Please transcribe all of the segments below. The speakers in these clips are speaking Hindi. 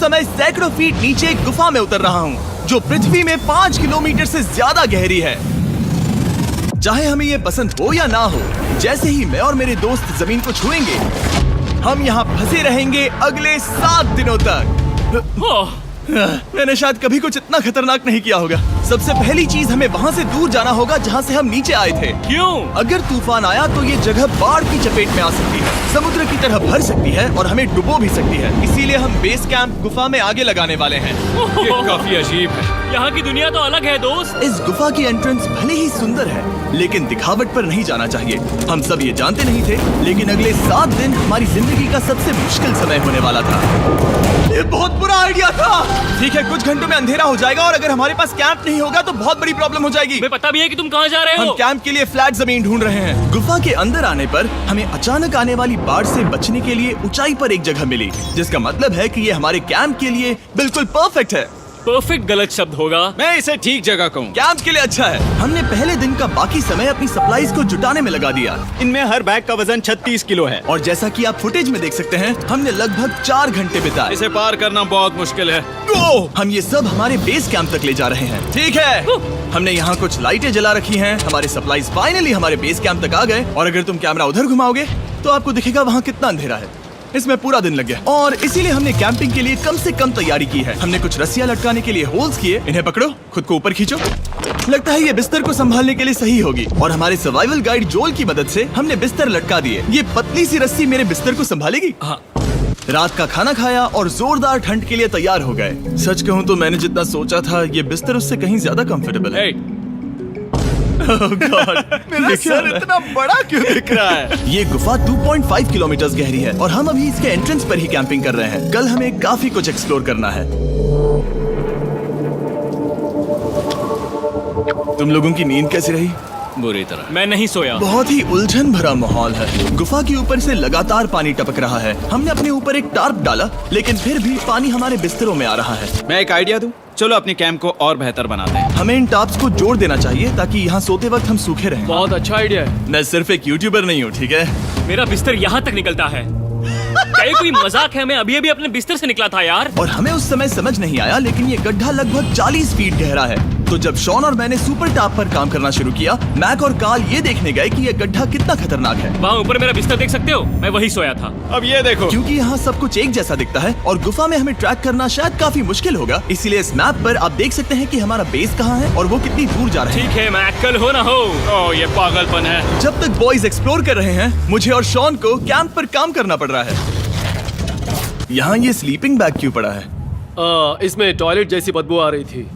समय सैकड़ों फीट नीचे एक गुफा में उतर रहा हूँ जो पृथ्वी में 5 किलोमीटर से ज्यादा गहरी है। चाहे हमें ये पसंद हो या ना हो, जैसे ही मैं और मेरे दोस्त जमीन को छुएंगे, हम यहाँ फंसे रहेंगे अगले 7 दिनों तक। मैंने शायद कभी कुछ इतना खतरनाक नहीं किया होगा। सबसे पहली चीज, हमें वहाँ से दूर जाना होगा जहाँ से हम नीचे आए थे। क्यों? अगर तूफान आया तो ये जगह बाढ़ की चपेट में आ सकती है, समुद्र की तरह भर सकती है और हमें डुबो भी सकती है। इसीलिए हम बेस कैंप गुफा में आगे लगाने वाले हैं। ये काफी अजीब है। यहाँ की दुनिया तो अलग है दोस्त। इस गुफा की एंट्रेंस भले ही सुंदर है, लेकिन दिखावट पर नहीं जाना चाहिए। हम सब ये जानते नहीं थे, लेकिन अगले 7 दिन हमारी जिंदगी का सबसे मुश्किल समय होने वाला था। ये बहुत बुरा आइडिया था। ठीक है, कुछ घंटों में अंधेरा हो जाएगा और अगर हमारे पास कैंप नहीं होगा तो बहुत बड़ी प्रॉब्लम हो जाएगी। तुम्हें पता भी है कि तुम कहाँ जा रहे हो? हम कैंप के लिए फ्लैट जमीन ढूंढ रहे हैं। गुफा के अंदर आने पर हमें अचानक आने वाली बाढ़ से बचने के लिए ऊंचाई पर एक जगह मिली, जिसका मतलब है कि ये हमारे कैंप के लिए बिल्कुल परफेक्ट है। परफेक्ट गलत शब्द होगा। मैं इसे ठीक जगह कहूँ। कैंप के लिए अच्छा है। हमने पहले दिन का बाकी समय अपनी सप्लाईज को जुटाने में लगा दिया। इनमें हर बैग का वजन 36 किलो है। और जैसा कि आप फुटेज में देख सकते हैं, हमने लगभग 4 घंटे बिताए। इसे पार करना बहुत मुश्किल है। हम ये सब हमारे बेस कैंप तक ले जा रहे हैं। ठीक है, हमने यहाँ कुछ लाइटें जला रखी हैं। हमारे सप्लाईज फाइनली हमारे बेस कैंप तक आ गए। और अगर तुम कैमरा उधर घुमाओगे तो आपको दिखेगा वहाँ कितना अंधेरा है। इसमें पूरा दिन लग गया और इसीलिए हमने कैंपिंग के लिए कम से कम तैयारी की है। हमने कुछ रस्सियां लटकाने के लिए होल्स किए। इन्हें पकड़ो, खुद को ऊपर खींचो। लगता है ये बिस्तर को संभालने के लिए सही होगी। और हमारे सर्वाइवल गाइड जोल की मदद से हमने बिस्तर लटका दिए। ये पतली सी रस्सी मेरे बिस्तर को संभालेगी। हाँ। रात का खाना खाया और जोरदार ठंड के लिए तैयार हो गए। सच कहूँ तो मैंने जितना सोचा था, ये बिस्तर उससे कहीं ज्यादा कंफर्टेबल है। Oh God, मेरा सर इतना बड़ा क्यों दिख रहा है? ये गुफा 2.5 किलोमीटर गहरी है और हम अभी इसके एंट्रेंस पर ही कैंपिंग कर रहे हैं। कल हमें काफी कुछ एक्सप्लोर करना है। तुम लोगों की नींद कैसी रही? बुरी तरह। मैं नहीं सोया। बहुत ही उलझन भरा माहौल है। गुफा के ऊपर से लगातार पानी टपक रहा है। हमने अपने ऊपर एक टार्प डाला, लेकिन फिर भी पानी हमारे बिस्तरों में आ रहा है। मैं एक आइडिया दूं? चलो अपने कैंप को और बेहतर बनाते हैं। हमें इन टार्प्स को जोड़ देना चाहिए ताकि यहाँ सोते वक्त हम सूखे रहें। बहुत अच्छा आइडिया है। मैं सिर्फ एक यूट्यूबर नहीं हूँ, ठीक है? मेरा बिस्तर यहाँ तक निकलता है। क्या ये कोई मजाक है? मैं अभी अभी अपने बिस्तर से निकला था यार। और हमें उस समय समझ नहीं आया, लेकिन ये गड्ढा लगभग 40 फीट गहरा है। तो जब शॉन और मैंने सुपर टॉप पर काम करना शुरू किया, मैक और कार्ल ये देखने गए कि ये गड्ढा कितना खतरनाक है। वहाँ ऊपर मेरा बिस्तर देख सकते हो? मैं वही सोया था। अब ये देखो। क्योंकि यहाँ सब कुछ एक जैसा दिखता है और गुफा में हमें ट्रैक करना शायद काफी मुश्किल होगा, इसीलिए इस मैप पर आप देख सकते हैं कि हमारा बेस कहाँ है और वो कितनी दूर जा रहे हैं। ठीक है, मैं कल हो ना हो। ओह, ये पागलपन है। जब तक बॉयज एक्सप्लोर कर रहे हैं, मुझे और शॉन को कैंप पर काम करना पड़ रहा है। यहाँ ये स्लीपिंग बैग क्यों पड़ा है? इसमें टॉयलेट जैसी बदबू आ रही थी।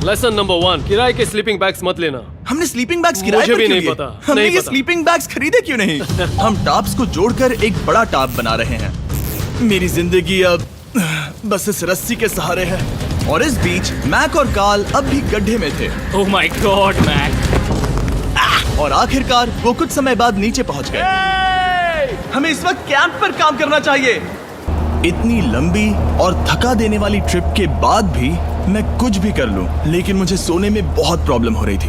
लेसन नंबर 1, किराए के स्लीपिंग बैग्स मत लेना। हमने स्लीपिंग बैग्स किराए मुझे पर भी क्यों नहीं लिए? पता, हमने नहीं ये पता। स्लीपिंग बैग्स खरीदे क्यों नहीं? हम टॉप्स को जोड़कर एक बड़ा टॉप बना रहे हैं। मेरी जिंदगी अब बस इस रस्सी के सहारे है। और इस बीच मैक और कार्ल अब भी गड्ढे में थे। Oh my god Mac. और आखिरकार वो कुछ समय बाद नीचे पहुंच गए। हमें इस वक्त कैंप पर काम करना चाहिए। इतनी लंबी और थका देने वाली ट्रिप के बाद भी मैं कुछ भी कर लूं, लेकिन मुझे सोने में बहुत प्रॉब्लम हो रही थी।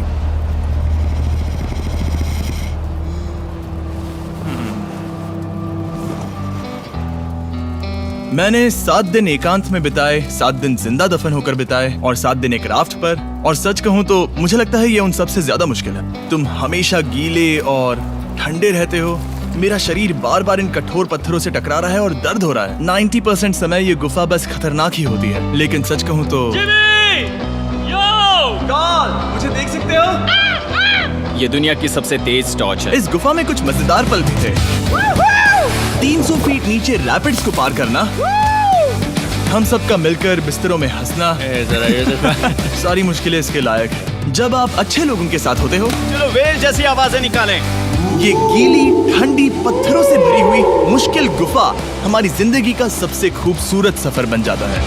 मैंने 7 दिन एकांत में बिताए, 7 दिन जिंदा दफन होकर बिताए और 7 दिन एक राफ्ट पर। और सच कहूं तो मुझे लगता है ये उन सबसे ज्यादा मुश्किल है। तुम हमेशा गीले और ठंडे रहते हो। मेरा शरीर बार बार इन कठोर पत्थरों से टकरा रहा है और दर्द हो रहा है। 90% समय ये गुफा बस खतरनाक ही होती है, लेकिन सच कहूं तो कार्ल, मुझे देख सकते हो? ये दुनिया की सबसे तेज टॉर्च है। इस गुफा में कुछ मजेदार पल भी थे। 300 फीट नीचे रैपिड्स को पार करना, हम सबका मिलकर बिस्तरों में हंसना, जरा ये देखो। सारी मुश्किलें इसके लायक है। जब आप अच्छे लोगों के साथ होते हो, चलो वेल जैसी आवाजें निकालें। ये गीली ठंडी पत्थरों से भरी हुई मुश्किल गुफा हमारी जिंदगी का सबसे खूबसूरत सफर बन जाता है।